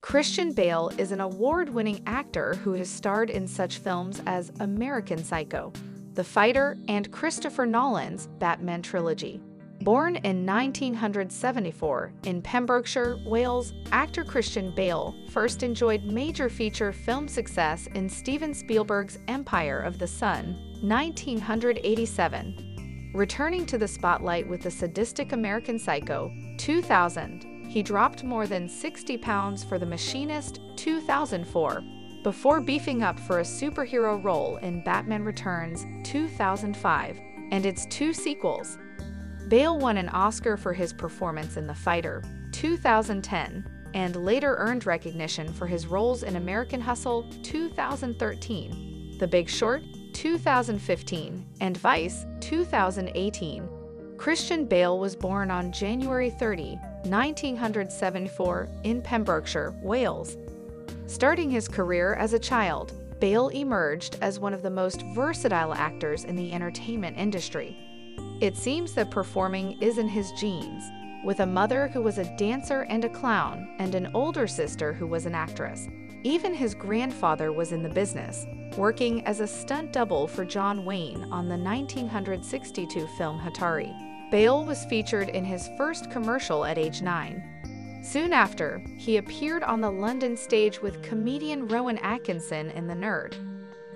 Christian Bale is an award-winning actor who has starred in such films as American Psycho, The Fighter, and Christopher Nolan's Batman trilogy. Born in 1974 in Pembrokeshire, Wales, actor Christian Bale first enjoyed major feature film success in Steven Spielberg's Empire of the Sun, 1987. Returning to the spotlight with the sadistic American Psycho, 2000, he dropped more than 60 pounds for The Machinist, 2004, before beefing up for a superhero role in Batman Returns, 2005, and its two sequels. Bale won an Oscar for his performance in The Fighter, 2010, and later earned recognition for his roles in American Hustle, 2013, The Big Short, 2015, and Vice, 2018. Christian Bale was born on January 30, 1974, in Pembrokeshire, Wales. Starting his career as a child, Bale emerged as one of the most versatile actors in the entertainment industry. It seems that performing is in his genes, with a mother who was a dancer and a clown, and an older sister who was an actress. Even his grandfather was in the business, working as a stunt double for John Wayne on the 1962 film Hatari. Bale was featured in his first commercial at age 9. Soon after, he appeared on the London stage with comedian Rowan Atkinson in The Nerd.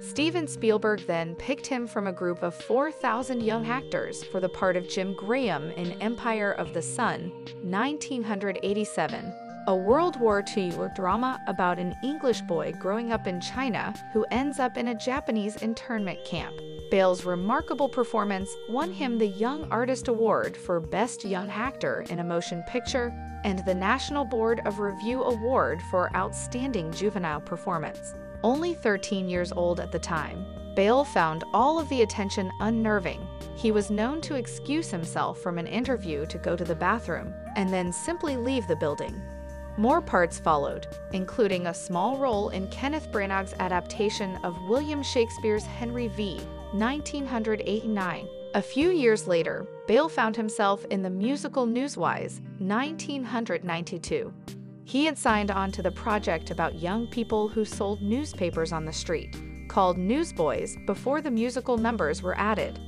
Steven Spielberg then picked him from a group of 4,000 young actors for the part of Jim Graham in Empire of the Sun, 1987, a World War II drama about an English boy growing up in China who ends up in a Japanese internment camp. Bale's remarkable performance won him the Young Artist Award for Best Young Actor in a Motion Picture and the National Board of Review Award for Outstanding Juvenile Performance. Only 13 years old at the time, Bale found all of the attention unnerving. He was known to excuse himself from an interview to go to the bathroom and then simply leave the building. More parts followed, including a small role in Kenneth Branagh's adaptation of William Shakespeare's Henry V, 1989. A few years later, Bale found himself in the musical Newswise, 1992. He had signed on to the project about young people who sold newspapers on the street, called Newsboys, before the musical numbers were added.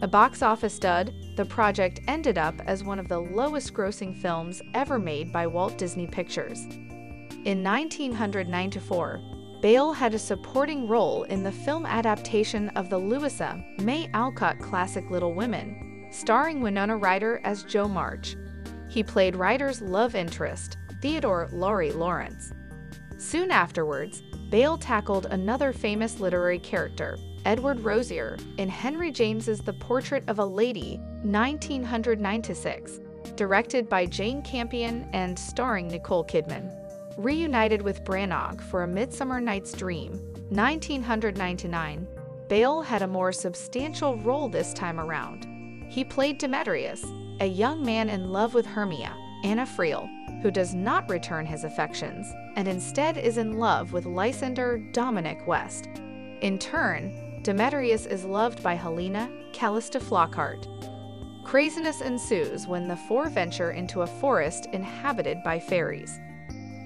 A box office dud, the project ended up as one of the lowest-grossing films ever made by Walt Disney Pictures. In 1994, Bale had a supporting role in the film adaptation of the Louisa May Alcott classic Little Women, starring Winona Ryder as Jo March. He played Ryder's love interest, Theodore Laurie Lawrence. Soon afterwards, Bale tackled another famous literary character, Edward Rosier, in Henry James's The Portrait of a Lady, 1996, directed by Jane Campion and starring Nicole Kidman. Reunited with Branagh for A Midsummer Night's Dream, 1999, Bale had a more substantial role this time around. He played Demetrius, a young man in love with Hermia, Anna Friel, who does not return his affections and instead is in love with Lysander Dominic West. In turn, Demetrius is loved by Helena, Callista Flockhart. Craziness ensues when the four venture into a forest inhabited by fairies.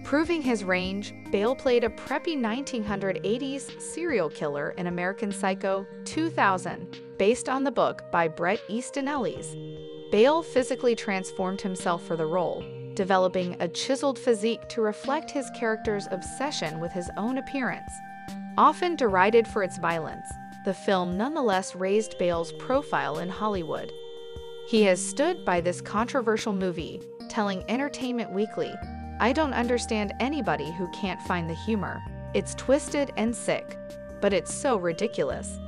Proving his range, Bale played a preppy 1980s serial killer in American Psycho, 2000, based on the book by Bret Easton Ellis. Bale physically transformed himself for the role, developing a chiseled physique to reflect his character's obsession with his own appearance. Often derided for its violence, the film nonetheless raised Bale's profile in Hollywood. He has stood by this controversial movie, telling Entertainment Weekly, "I don't understand anybody who can't find the humor. It's twisted and sick, but it's so ridiculous."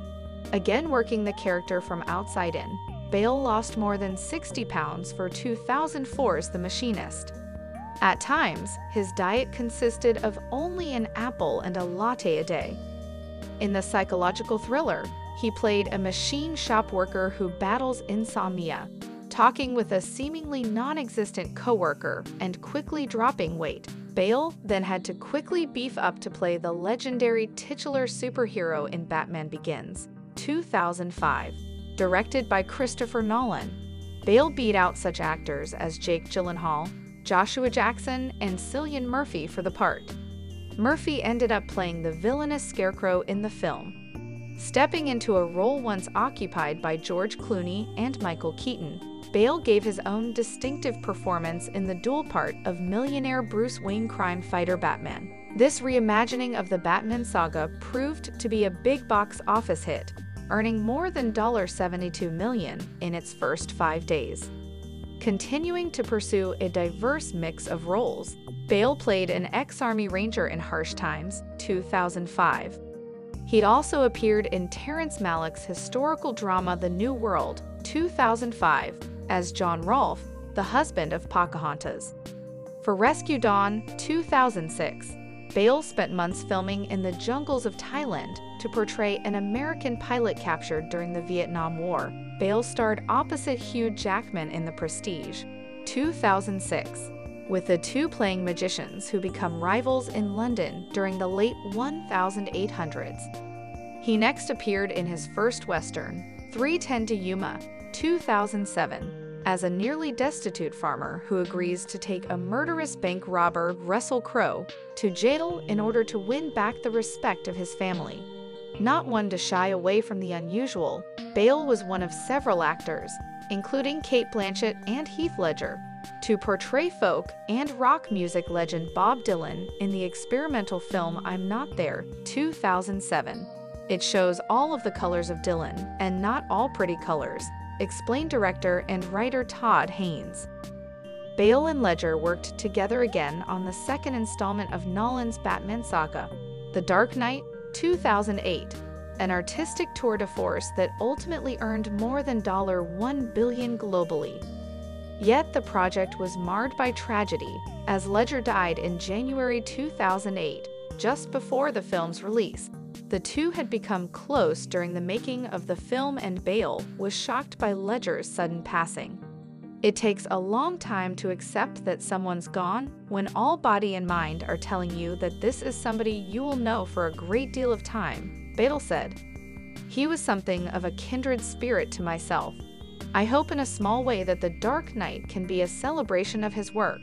Again working the character from outside in, Bale lost more than 60 pounds for 2004's The Machinist. At times, his diet consisted of only an apple and a latte a day. In the psychological thriller, he played a machine shop worker who battles insomnia, talking with a seemingly non-existent coworker and quickly dropping weight. Bale then had to quickly beef up to play the legendary titular superhero in Batman Begins, 2005. Directed by Christopher Nolan, Bale beat out such actors as Jake Gyllenhaal, Joshua Jackson, and Cillian Murphy for the part. Murphy ended up playing the villainous Scarecrow in the film. Stepping into a role once occupied by George Clooney and Michael Keaton, Bale gave his own distinctive performance in the dual part of millionaire Bruce Wayne crime fighter Batman. This reimagining of the Batman saga proved to be a big box office hit, earning more than $72 million in its first 5 days. Continuing to pursue a diverse mix of roles, Bale played an ex-Army Ranger in Harsh Times, 2005. He'd also appeared in Terrence Malick's historical drama The New World, 2005, as John Rolfe, the husband of Pocahontas. For Rescue Dawn, 2006, Bale spent months filming in the jungles of Thailand to portray an American pilot captured during the Vietnam War. Bale starred opposite Hugh Jackman in The Prestige, 2006, with the two playing magicians who become rivals in London during the late 1800s. He next appeared in his first Western, 3:10 to Yuma, 2007, as a nearly destitute farmer who agrees to take a murderous bank robber, Russell Crowe, to jail in order to win back the respect of his family. Not one to shy away from the unusual, Bale was one of several actors, including Cate Blanchett and Heath Ledger, to portray folk and rock music legend Bob Dylan in the experimental film I'm Not There, 2007. It shows all of the colors of Dylan, and not all pretty colors, explained director and writer Todd Haynes. Bale and Ledger worked together again on the second installment of Nolan's Batman saga, The Dark Knight, 2008, an artistic tour de force that ultimately earned more than $1 billion globally. Yet the project was marred by tragedy, as Ledger died in January 2008, just before the film's release. The two had become close during the making of the film, and Bale was shocked by Ledger's sudden passing. It takes a long time to accept that someone's gone when all body and mind are telling you that this is somebody you will know for a great deal of time, Bale said. He was something of a kindred spirit to myself. I hope in a small way that The Dark Knight can be a celebration of his work.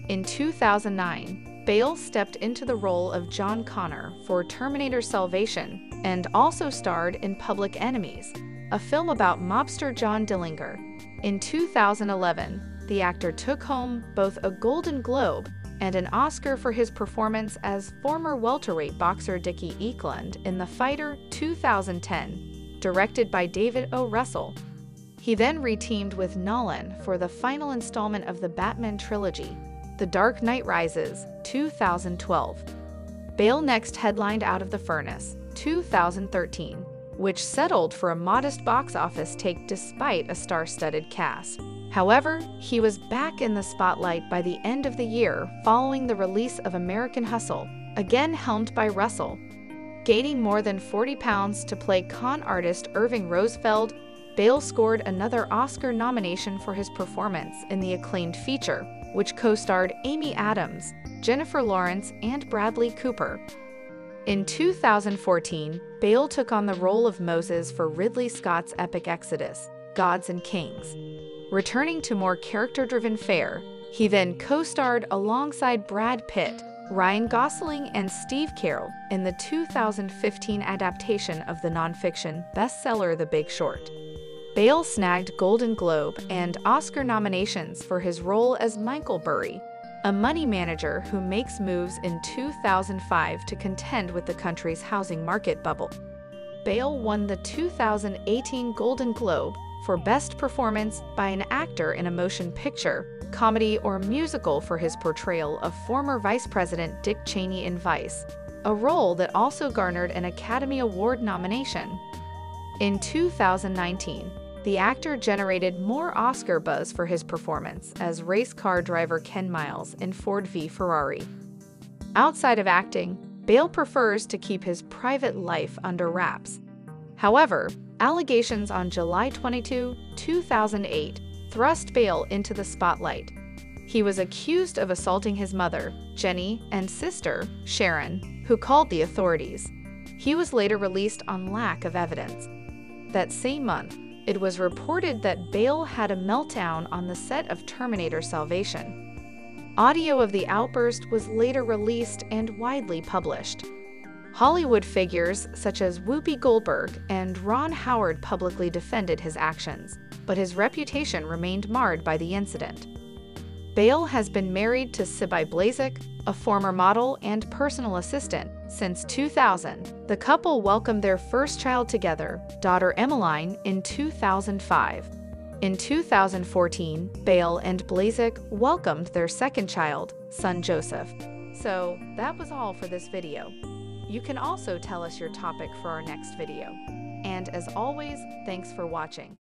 In 2009, Bale stepped into the role of John Connor for Terminator Salvation and also starred in Public Enemies, a film about mobster John Dillinger. In 2011, the actor took home both a Golden Globe and an Oscar for his performance as former welterweight boxer Dickie Eklund in The Fighter, 2010, directed by David O. Russell. He then reteamed with Nolan for the final installment of the Batman trilogy, The Dark Knight Rises, 2012. Bale next headlined Out of the Furnace, 2013, which settled for a modest box office take despite a star-studded cast. However, he was back in the spotlight by the end of the year following the release of American Hustle, again helmed by Russell. Gaining more than 40 pounds to play con artist Irving Rosefeld, Bale scored another Oscar nomination for his performance in the acclaimed feature, which co-starred Amy Adams, Jennifer Lawrence, and Bradley Cooper. In 2014, Bale took on the role of Moses for Ridley Scott's epic Exodus, Gods and Kings. Returning to more character-driven fare, he then co-starred alongside Brad Pitt, Ryan Gosling, and Steve Carell in the 2015 adaptation of the nonfiction bestseller The Big Short. Bale snagged Golden Globe and Oscar nominations for his role as Michael Burry, a money manager who makes moves in 2005 to contend with the country's housing market bubble. Bale won the 2018 Golden Globe for Best Performance by an Actor in a Motion Picture, Comedy, or Musical for his portrayal of former Vice President Dick Cheney in Vice, a role that also garnered an Academy Award nomination. In 2019, the actor generated more Oscar buzz for his performance as race car driver Ken Miles in Ford v Ferrari. Outside of acting, Bale prefers to keep his private life under wraps. However, allegations on July 22, 2008, thrust Bale into the spotlight. He was accused of assaulting his mother, Jenny, and sister, Sharon, who called the authorities. He was later released on lack of evidence. That same month, it was reported that Bale had a meltdown on the set of Terminator Salvation. Audio of the outburst was later released and widely published. Hollywood figures such as Whoopi Goldberg and Ron Howard publicly defended his actions, but his reputation remained marred by the incident. Bale has been married to Sibai Blazek, a former model and personal assistant, since 2000. The couple welcomed their first child together, daughter Emmeline, in 2005. In 2014, Bale and Blazek welcomed their second child, son Joseph. So, that was all for this video. You can also tell us your topic for our next video. And as always, thanks for watching.